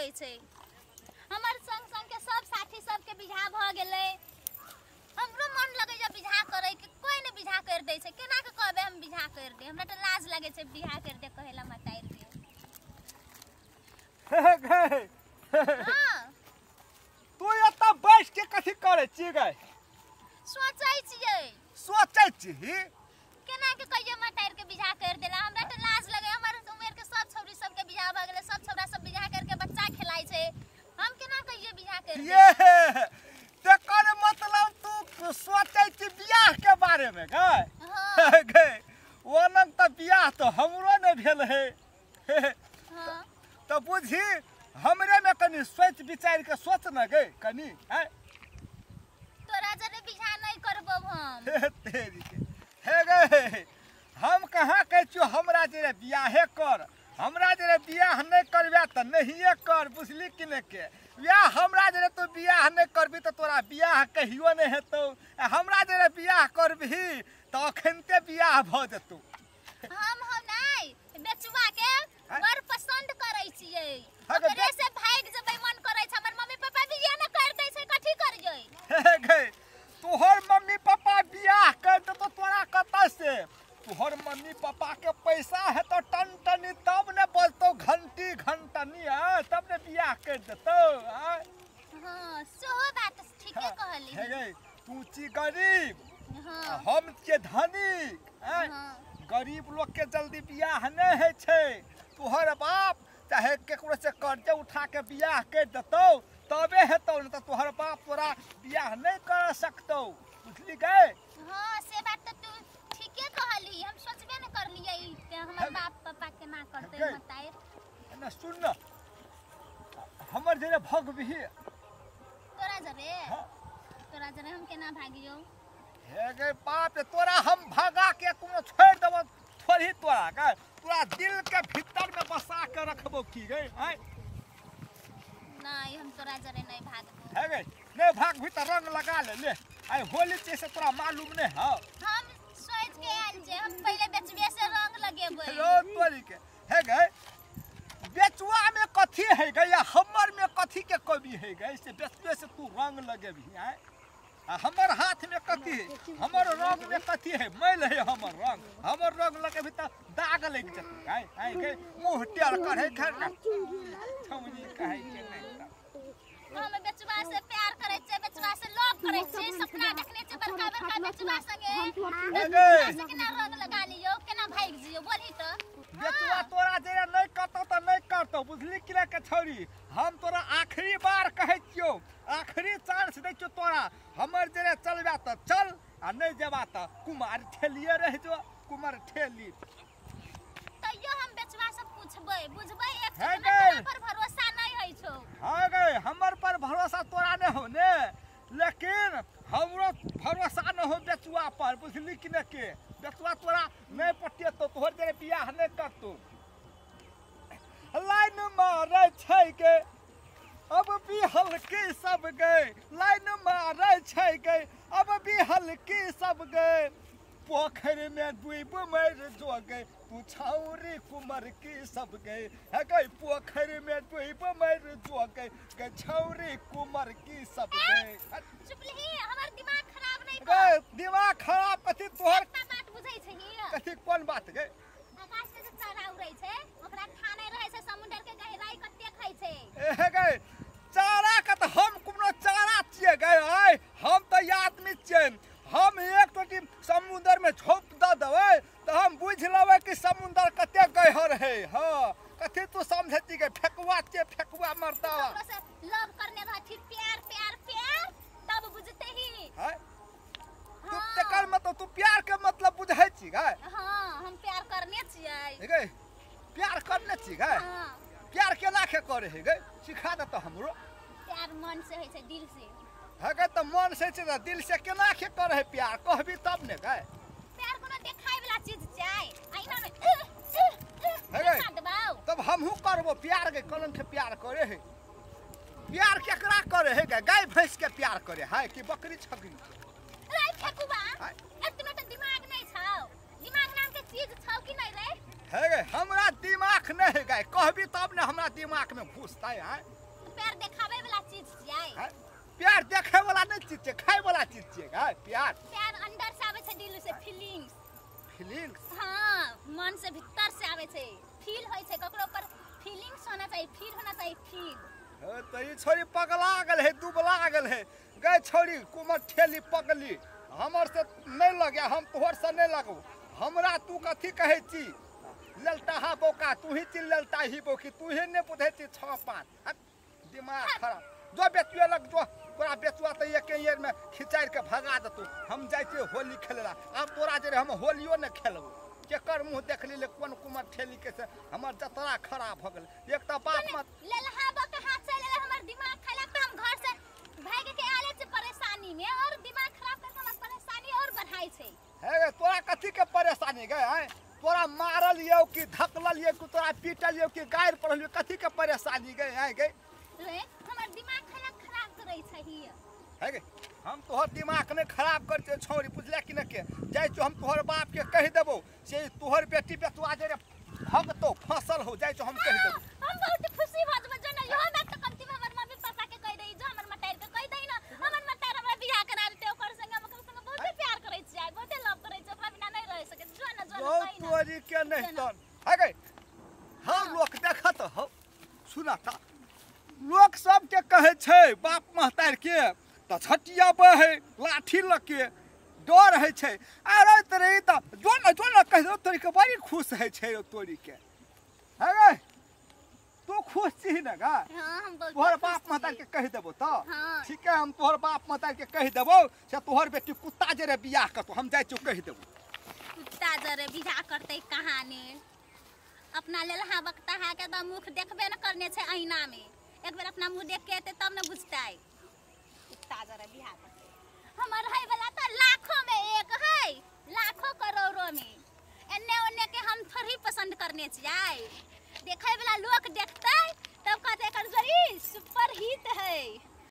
लगै छै। हमर संग संग के सब साथी सब के बियाह भ गेलै, हमरो मन लगै जे बियाह करे के, कोई ने बियाह कर दै छै। केना के कहबे हम बियाह कर दे, हमरा त लाज लागै छै बियाह कर दे कहेला मताइर के। हां तू एता बैठ के कथि करे छी गे? सोचै छियै। सोचै छी केना के कहिए मताइर के बियाह कर देला, हमरा त लाज लगे। हमर उम्र के सब छौरी सब के बियाह भ गेलै, सब छौरा सब बियाह करके बच्चा खिलाइ छै, हम केना कहिए बियाह कर दे? ये तेकर मतलब तू सोचै छी बियाह के बारे में गे? हां गे ओनम त बियाह तो हमरो ने भेल है। हां तो बुझी हमरे में कनी सोच विचार के सोच न गे कनी है। तोरा जरे बियाह नहीं करबो हम। तेरी के हे गे हम कहाँ कहै छियो हमरा जे बियाहे कर, हमरा जे बियाह नहीं करबे त नहिए कर, बुझली कि ने के? बियाह हमरा जे तू बियाह नहीं करबी त तोरा बियाह कहियो नहीं हेतौ। हमरा जे बियाह करबही त अखनते बियाह भ जेतौ। हम हो नहीं बेचुआ के बड़ पसंद करै छियै, गे, ओकरे से भाग जबै मन करै छै। हमर मम्मी पापा बियाह न कर दै छै, कथि करियै? हे गे तोहर मम्मी पापा बियाह कर दे तो तोरा कत से? तोहर मम्मी पापा के पैसा है तो टन टनी तब ने बजतौ घंटी घंटनी है, तब ने बियाह कर देतौ। हां सेहो बात ठीके कहली। हे गे तू छी गरीब, हां हम छियै धनिक। हां गरीब लोग के जल्दी बियाह नहीं है छै। तोहर बाप चाहे केकरो से कर्जा उठा के बियाह कर देतौ तबे हेतौ, न त तोहर बाप तोरा बियाह नहीं कर सकतौ, बुझली गे? हां से बात त तू ठीके कहली, हम सोचबे न करलियै कि हमर बाप पापा केना करतै मताइर। न सुन न हमर जे भगबिही तोरा जरे हम केना भागियो? हे गे बाप तोरा हम भगा के कोनो छोड़ देबो थोड़ी तोरा गे, तोरा दिल के भीतर में बसा के रखबो की गे? नहीं हम तोरा जरे नहीं भागबो। हे गे नहीं भागभी त रंग लगा ले आई होली जैसे तोरा मालूम नहीं है। हम सोच के आइल जे हम पहले बेचबे से रंग लगेबै। रो तोरी के हे गे बेचुआ में कथी है गे या हमर में कथी के कमी है गे से बेचबे से तू रंग लगेबही? हमर हाथ में कथी है, हमर रंग में कथी है? मैल है हमर रंग लगेबही त दाग लग जतौ। गे मुंह टेढ़ करे खर छौनी कहै के नहीं। हम बेचबा से प्यार करै छै, बेचबा से लव करै छै, सपना देखने छै बड़का बड़का बेचबा संगे। बेचबा केना रंग लगा लियो, केना भाग जियो बोलही त? बेचुआ तोरा जे नहीं करतौ त नहीं करतौ, बुझली कि रे के छौरी? हम तोरा आखिरी बार कहै छियो, आखिरी चांस दै छियो तोरा। हमर जे चलबा त चल आ नहीं जेबा त कुमार ठेलिए रह जो, कुमार ठेली। तैयो हम बेचबा से पूछबै बुझबै, एक है सेकंड तोरा पर भरोसा नहीं है छौ। हां गे हमर पर भरोसा तोरा नहीं हो ने, लेकिन हमरो भरोसा न हो बेचुआ पर, बुझली कि ने के? बेचुआ तोरा नहीं पटियतो, तोहर जे बियाह नहीं करतो। लाइन मारै छै गे अब भी हल्की सब गे, लाइन मारै छै गे अब भी हल्की सब गे। पोखर में डूब मर जो गए तू छौरी कुमार की सब गए। है गे पोखर में डूब मर जो गए गे छौरी कुमार की सब गए। चुप रही, हमर दिमाग खराब नहीं गे कर। दिमाग खराब कथी तोहर? बात बुझै छै ही कथी कोन बात गे? आकाश में जे तारा उड़ै छै ओकरा ठाने रहै छै, समुद्र के गहराई कते खै छै। ए गे चारा के त हम कोनो चारा छिए गे? हम त आदमी छिए, हम एक टोटी समुद्र में झोंक द देबै त हम बुझ लेबै कि समुद्र कते गहर है। हां कथी तू समझै छी गे? फेकुआ छिए, फेकुआ मरता ओकरा से लव करने रहथि, प्यार प्यार प्यार तब बुझते ही। तू तेकर मतलब तू प्यार के मतलब बुझै छी गे? हां हम प्यार करने छियै गे प्यार करने छी गे? हां प्यार केना के करे है गे? सिखा दे त हमरो। प्यार मन से होइ छै, दिल से। गे त मन से छै त दिल से केना के करे है प्यार? कहबी तब ने गे। प्यार कोनो देखाय वाला चीज छै, आईना में देखा देबाऊ तब हमहू करबो प्यार गे। कलम से प्यार करे है? प्यार केकरा करे है गे? गाय भैंस के प्यार करे है कि बकरी छकरी? रे फेकुबा एतना त दिमाग नहीं छौ, दिमाग नाम के चीज छौ कि नहीं रे? है गे हमरा दिमाग नहीं है गे कहबी तब ने हमरा दिमाग में घुसता है पैर देखावे वाला चीज छियै प्यार देखे वाला नहीं चीज है खाए वाला चीज है गे प्यार प्यार अंदर से आवे छै दिल से फीलिंग्स हाँ मन से भीतर से आवे छै फील होय छै ककरो पर फीलिंग्स होना चाहिए फील होना चाहिए फील तो ये छोरी पगला गेल है दुबला गेल है गे छोरी कुमर ठेली पगली हमर से नहीं लगे हम तोहर से नहीं लगो हमरा तू कथी कहे छी ललटा हा बोका तू ही चिल ललटा ही बोकी तू ही ने बुझे छी 6-5 दिमाग खराब जो बेचुए लग जो तोरा बेचुआ तो एक ईयर में खिचाड़ के भगा देतू हम जाय छी होली खेलेला अब तोरा जे हम होलियो न खेलबो केकर मुंह देख ली कोन कुमार ठेली के से हमर जतरा खराब भ गेल एक त बाप मत ललहाबो के हाथ से ले हमर दिमाग खराब त हम घर से भाग के आले छ परेशानी में और दिमाग खराब करके हमर परेशानी और बढ़ाई छै हे तोरा कथी के परेशानी गए हैं तोरा मारल लियो कि धकलल लियो कि तोरा पीटल लियो कि गायर पड़ल लियो कथी के परेशानी गए हैं गे रे हमर दिमाग खराब करै छही है गे हम तोहर दिमाग ने खराब कर छे छोरी बुझले कि न के जाय छो हम तोहर बाप के कह देबो से तोहर बेटी बेटुआ जे भगतो फसल हो जाय छो हम कह देबो हम बहुत खुशी बात में जना यो बात तो कमती में हमर मम्मी पापा के कह दई जो हमर मटार के कह दई ना हमर मटार हमरा बियाह करा देते ओकर संग हम ओकर संग बहुत प्यार करै छी बहुत लव करै छी ओकरा बिना नहीं रह सके जो ना बहुत तोरी के नहीं तन है गे हम लोग देखत हो सुना था लोग सब के कहे छे बाप महतार के त छटिया है लाठी लके डर है छे अरे तरे त जो न कह दो तोरी के बड़ी खुश है छे तोरी के है गे तू खुश छी न गा हां हम बहुत तोहर बाप महतार के कह देबो त हाँ। ठीक है हम तोहर बाप महतार के कह देबो से तोहर बेटी कुत्ता जरे बियाह करतो हम जाय छी कह देबो कुत्ता जरे बियाह करते कहानी अपना लेल हा बकता है के त मुख देखबे न करने छै आईना में एक बार अपना मुंह देख के एते तब न बुझतै कुत्ता जरे बियाह करते हमर है वाला त लाखों